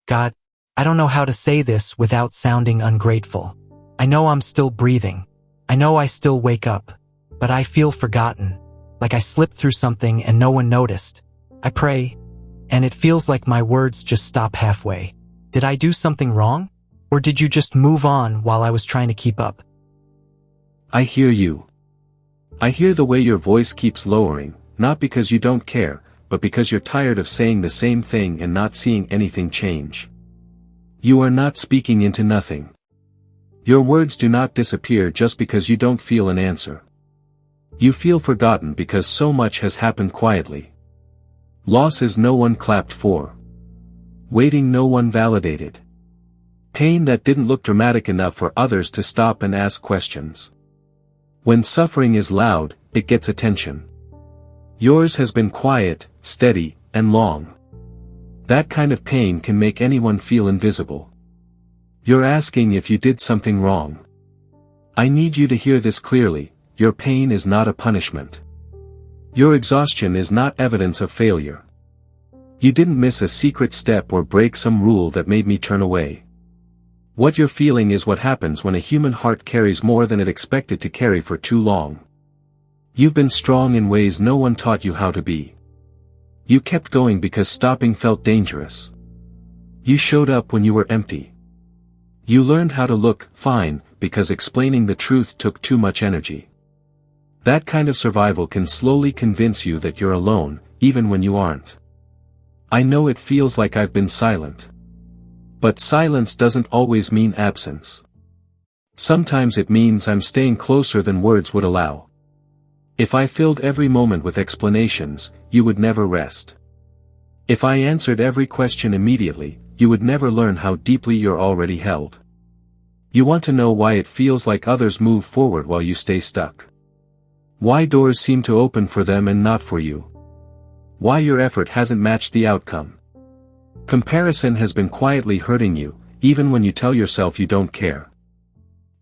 God, I don't know how to say this without sounding ungrateful. I know I'm still breathing. I know I still wake up. But I feel forgotten, like I slipped through something and no one noticed. I pray, and it feels like my words just stop halfway. Did I do something wrong? Or did you just move on while I was trying to keep up? I hear you. I hear the way your voice keeps lowering, not because you don't care, but because you're tired of saying the same thing and not seeing anything change. You are not speaking into nothing. Your words do not disappear just because you don't feel an answer. You feel forgotten because so much has happened quietly. Losses no one clapped for. Waiting no one validated. Pain that didn't look dramatic enough for others to stop and ask questions. When suffering is loud, it gets attention. Yours has been quiet, steady, and long. That kind of pain can make anyone feel invisible. You're asking if you did something wrong. I need you to hear this clearly. Your pain is not a punishment. Your exhaustion is not evidence of failure. You didn't miss a secret step or break some rule that made me turn away. What you're feeling is what happens when a human heart carries more than it expected to carry for too long. You've been strong in ways no one taught you how to be. You kept going because stopping felt dangerous. You showed up when you were empty. You learned how to look fine because explaining the truth took too much energy. That kind of survival can slowly convince you that you're alone, even when you aren't. I know it feels like I've been silent. But silence doesn't always mean absence. Sometimes it means I'm staying closer than words would allow. If I filled every moment with explanations, you would never rest. If I answered every question immediately, you would never learn how deeply you're already held. You want to know why it feels like others move forward while you stay stuck. Why doors seem to open for them and not for you. Why your effort hasn't matched the outcome. Comparison has been quietly hurting you, even when you tell yourself you don't care.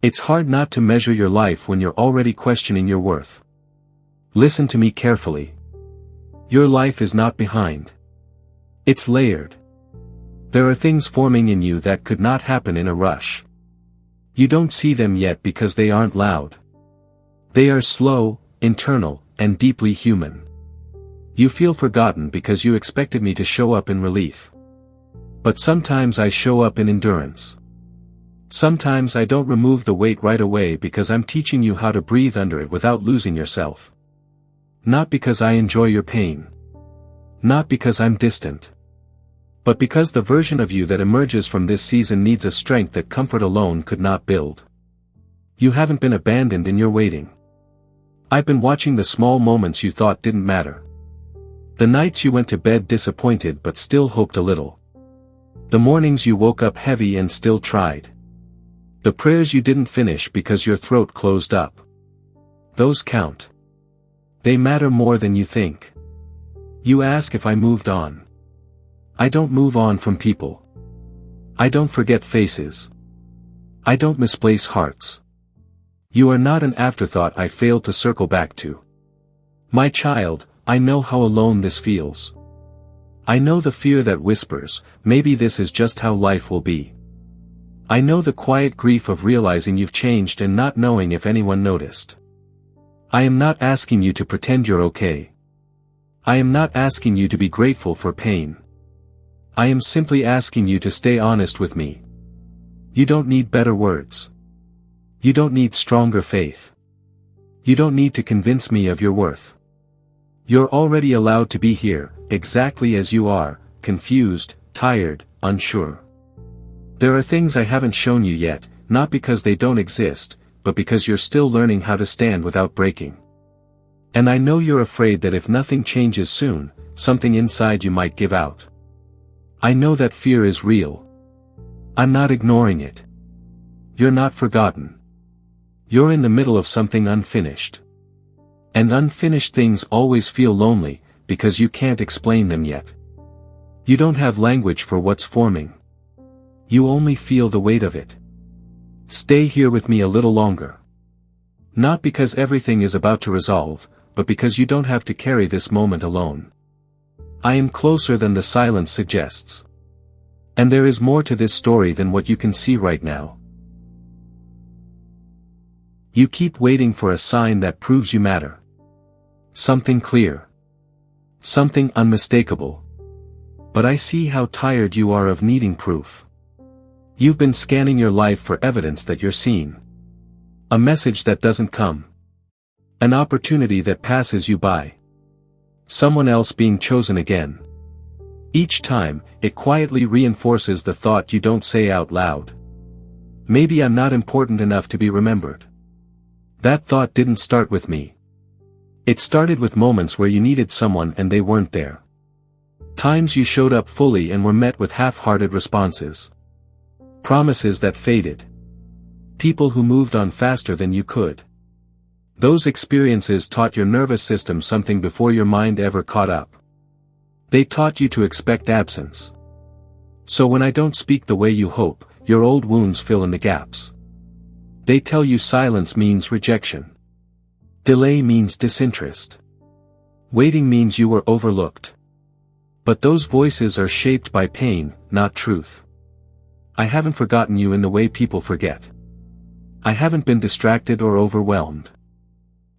It's hard not to measure your life when you're already questioning your worth. Listen to me carefully. Your life is not behind. It's layered. There are things forming in you that could not happen in a rush. You don't see them yet because they aren't loud. They are slow, internal, and deeply human. You feel forgotten because you expected me to show up in relief. But sometimes I show up in endurance. Sometimes I don't remove the weight right away because I'm teaching you how to breathe under it without losing yourself. Not because I enjoy your pain. Not because I'm distant. But because the version of you that emerges from this season needs a strength that comfort alone could not build. You haven't been abandoned in your waiting. I've been watching the small moments you thought didn't matter. The nights you went to bed disappointed but still hoped a little. The mornings you woke up heavy and still tried. The prayers you didn't finish because your throat closed up. Those count. They matter more than you think. You ask if I moved on. I don't move on from people. I don't forget faces. I don't misplace hearts. You are not an afterthought I failed to circle back to. My child, I know how alone this feels. I know the fear that whispers, maybe this is just how life will be. I know the quiet grief of realizing you've changed and not knowing if anyone noticed. I am not asking you to pretend you're okay. I am not asking you to be grateful for pain. I am simply asking you to stay honest with me. You don't need better words. You don't need stronger faith. You don't need to convince me of your worth. You're already allowed to be here, exactly as you are, confused, tired, unsure. There are things I haven't shown you yet, not because they don't exist, but because you're still learning how to stand without breaking. And I know you're afraid that if nothing changes soon, something inside you might give out. I know that fear is real. I'm not ignoring it. You're not forgotten. You're in the middle of something unfinished. And unfinished things always feel lonely, because you can't explain them yet. You don't have language for what's forming. You only feel the weight of it. Stay here with me a little longer. Not because everything is about to resolve, but because you don't have to carry this moment alone. I am closer than the silence suggests. And there is more to this story than what you can see right now. You keep waiting for a sign that proves you matter. Something clear. Something unmistakable. But I see how tired you are of needing proof. You've been scanning your life for evidence that you're seen. A message that doesn't come. An opportunity that passes you by. Someone else being chosen again. Each time, it quietly reinforces the thought you don't say out loud. Maybe I'm not important enough to be remembered. That thought didn't start with me. It started with moments where you needed someone and they weren't there. Times you showed up fully and were met with half-hearted responses. Promises that faded. People who moved on faster than you could. Those experiences taught your nervous system something before your mind ever caught up. They taught you to expect absence. So when I don't speak the way you hope, your old wounds fill in the gaps. They tell you silence means rejection. Delay means disinterest. Waiting means you were overlooked. But those voices are shaped by pain, not truth. I haven't forgotten you in the way people forget. I haven't been distracted or overwhelmed.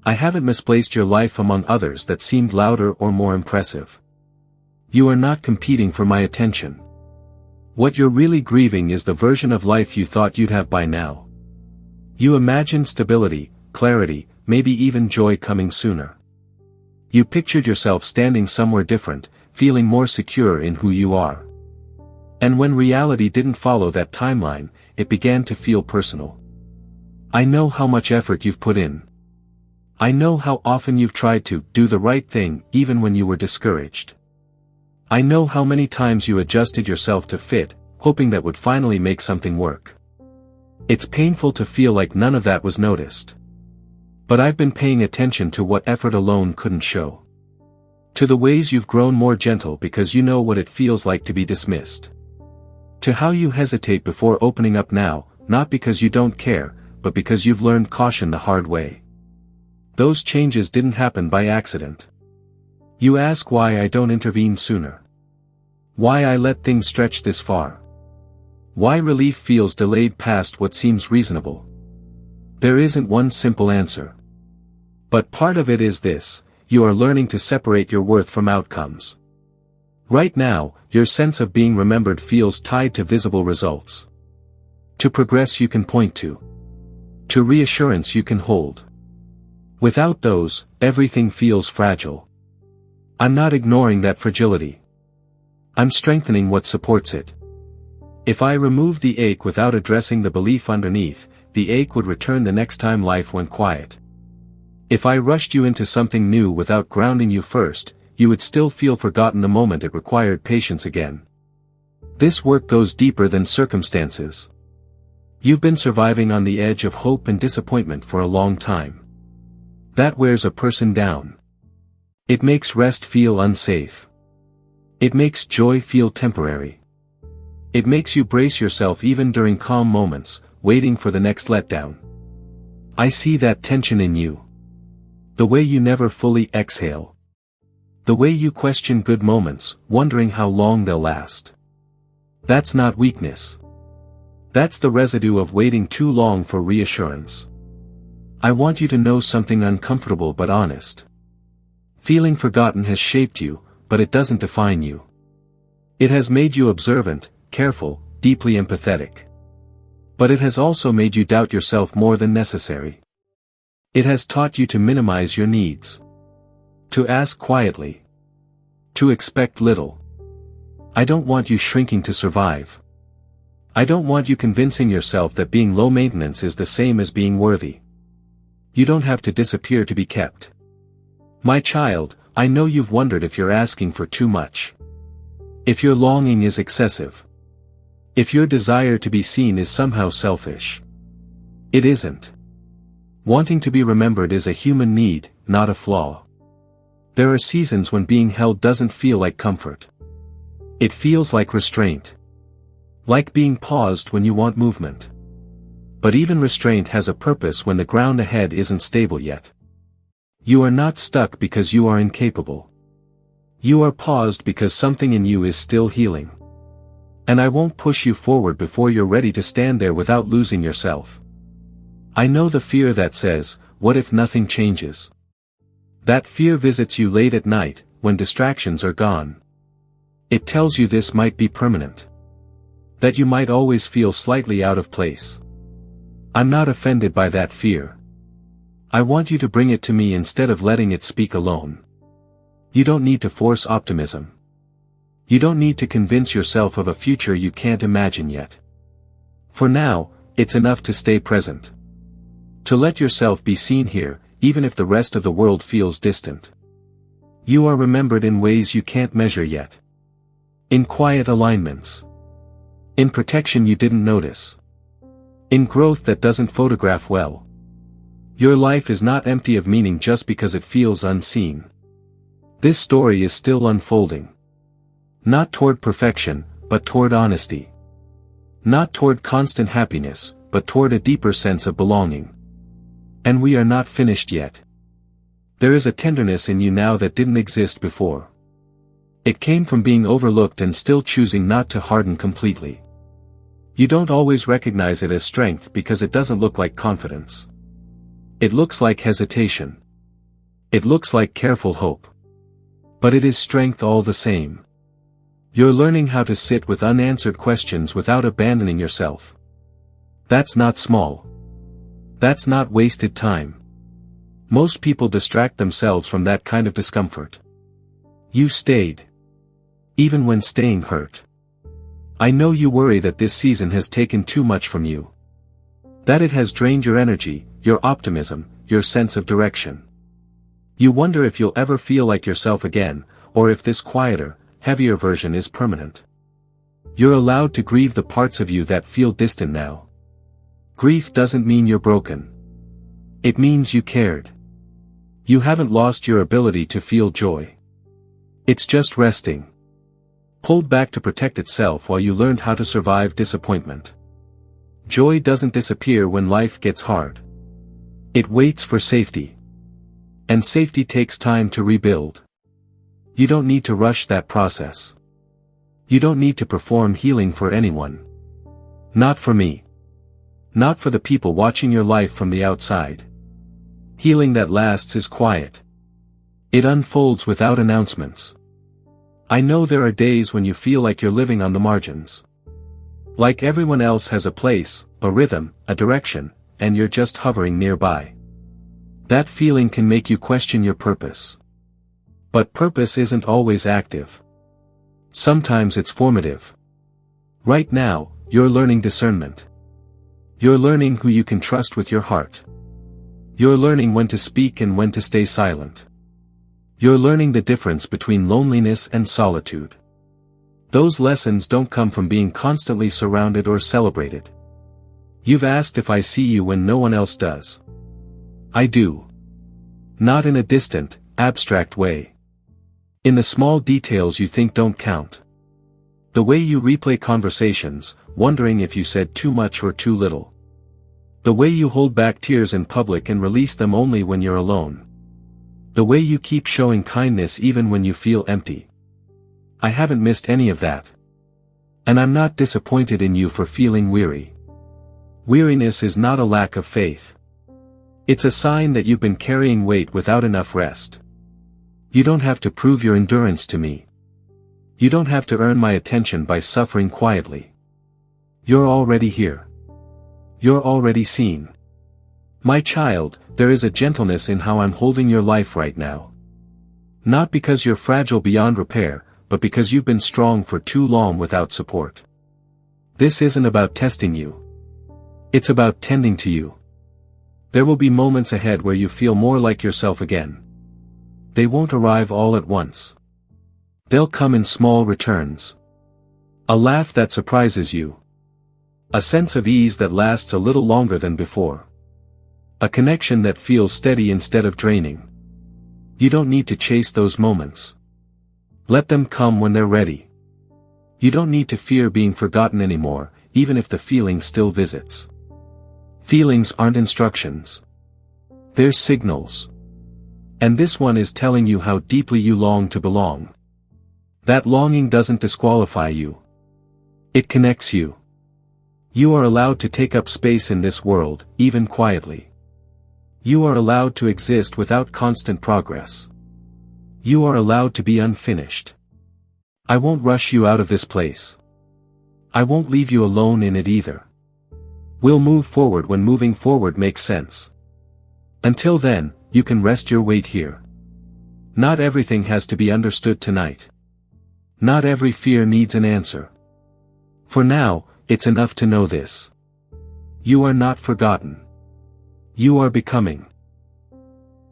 I haven't misplaced your life among others that seemed louder or more impressive. You are not competing for my attention. What you're really grieving is the version of life you thought you'd have by now. You imagined stability, clarity, maybe even joy coming sooner. You pictured yourself standing somewhere different, feeling more secure in who you are. And when reality didn't follow that timeline, it began to feel personal. I know how much effort you've put in. I know how often you've tried to do the right thing even when you were discouraged. I know how many times you adjusted yourself to fit, hoping that would finally make something work. It's painful to feel like none of that was noticed. But I've been paying attention to what effort alone couldn't show. To the ways you've grown more gentle because you know what it feels like to be dismissed. To how you hesitate before opening up now, not because you don't care, but because you've learned caution the hard way. Those changes didn't happen by accident. You ask why I don't intervene sooner. Why I let things stretch this far. Why relief feels delayed past what seems reasonable. There isn't one simple answer. But part of it is this: you are learning to separate your worth from outcomes. Right now, your sense of being remembered feels tied to visible results. To progress you can point to. To reassurance you can hold. Without those, everything feels fragile. I'm not ignoring that fragility. I'm strengthening what supports it. If I remove the ache without addressing the belief underneath, the ache would return the next time life went quiet. If I rushed you into something new without grounding you first, you would still feel forgotten the moment it required patience again. This work goes deeper than circumstances. You've been surviving on the edge of hope and disappointment for a long time. That wears a person down. It makes rest feel unsafe. It makes joy feel temporary. It makes you brace yourself even during calm moments, waiting for the next letdown. I see that tension in you. The way you never fully exhale. The way you question good moments, wondering how long they'll last. That's not weakness. That's the residue of waiting too long for reassurance. I want you to know something uncomfortable but honest. Feeling forgotten has shaped you, but it doesn't define you. It has made you observant, careful, deeply empathetic. But it has also made you doubt yourself more than necessary. It has taught you to minimize your needs. To ask quietly. To expect little. I don't want you shrinking to survive. I don't want you convincing yourself that being low maintenance is the same as being worthy. You don't have to disappear to be kept. My child, I know you've wondered if you're asking for too much. If your longing is excessive. If your desire to be seen is somehow selfish. It isn't. Wanting to be remembered is a human need, not a flaw. There are seasons when being held doesn't feel like comfort. It feels like restraint. Like being paused when you want movement. But even restraint has a purpose when the ground ahead isn't stable yet. You are not stuck because you are incapable. You are paused because something in you is still healing. And I won't push you forward before you're ready to stand there without losing yourself. I know the fear that says, what if nothing changes? That fear visits you late at night, when distractions are gone. It tells you this might be permanent. That you might always feel slightly out of place. I'm not offended by that fear. I want you to bring it to me instead of letting it speak alone. You don't need to force optimism. You don't need to convince yourself of a future you can't imagine yet. For now, it's enough to stay present. To let yourself be seen here, even if the rest of the world feels distant. You are remembered in ways you can't measure yet. In quiet alignments. In protection you didn't notice. In growth that doesn't photograph well. Your life is not empty of meaning just because it feels unseen. This story is still unfolding. Not toward perfection, but toward honesty. Not toward constant happiness, but toward a deeper sense of belonging. And we are not finished yet. There is a tenderness in you now that didn't exist before. It came from being overlooked and still choosing not to harden completely. You don't always recognize it as strength because it doesn't look like confidence. It looks like hesitation. It looks like careful hope. But it is strength all the same. You're learning how to sit with unanswered questions without abandoning yourself. That's not small. That's not wasted time. Most people distract themselves from that kind of discomfort. You stayed. Even when staying hurt. I know you worry that this season has taken too much from you. That it has drained your energy, your optimism, your sense of direction. You wonder if you'll ever feel like yourself again, or if this quieter, heavier version is permanent. You're allowed to grieve the parts of you that feel distant now. Grief doesn't mean you're broken. It means you cared. You haven't lost your ability to feel joy. It's just resting. Pulled back to protect itself while you learned how to survive disappointment. Joy doesn't disappear when life gets hard. It waits for safety. And safety takes time to rebuild. You don't need to rush that process. You don't need to perform healing for anyone. Not for me. Not for the people watching your life from the outside. Healing that lasts is quiet. It unfolds without announcements. I know there are days when you feel like you're living on the margins. Like everyone else has a place, a rhythm, a direction, and you're just hovering nearby. That feeling can make you question your purpose. But purpose isn't always active. Sometimes it's formative. Right now, you're learning discernment. You're learning who you can trust with your heart. You're learning when to speak and when to stay silent. You're learning the difference between loneliness and solitude. Those lessons don't come from being constantly surrounded or celebrated. You've asked if I see you when no one else does. I do. Not in a distant, abstract way. In the small details you think don't count. The way you replay conversations, wondering if you said too much or too little. The way you hold back tears in public and release them only when you're alone. The way you keep showing kindness even when you feel empty. I haven't missed any of that. And I'm not disappointed in you for feeling weary. Weariness is not a lack of faith. It's a sign that you've been carrying weight without enough rest. You don't have to prove your endurance to me. You don't have to earn my attention by suffering quietly. You're already here. You're already seen. My child, there is a gentleness in how I'm holding your life right now. Not because you're fragile beyond repair, but because you've been strong for too long without support. This isn't about testing you. It's about tending to you. There will be moments ahead where you feel more like yourself again. They won't arrive all at once. They'll come in small returns. A laugh that surprises you. A sense of ease that lasts a little longer than before. A connection that feels steady instead of draining. You don't need to chase those moments. Let them come when they're ready. You don't need to fear being forgotten anymore, even if the feeling still visits. Feelings aren't instructions. They're signals. And this one is telling you how deeply you long to belong. That longing doesn't disqualify you. It connects you. You are allowed to take up space in this world, even quietly. You are allowed to exist without constant progress. You are allowed to be unfinished. I won't rush you out of this place. I won't leave you alone in it either. We'll move forward when moving forward makes sense. Until then, you can rest your weight here. Not everything has to be understood tonight. Not every fear needs an answer. For now, it's enough to know this. You are not forgotten. You are becoming.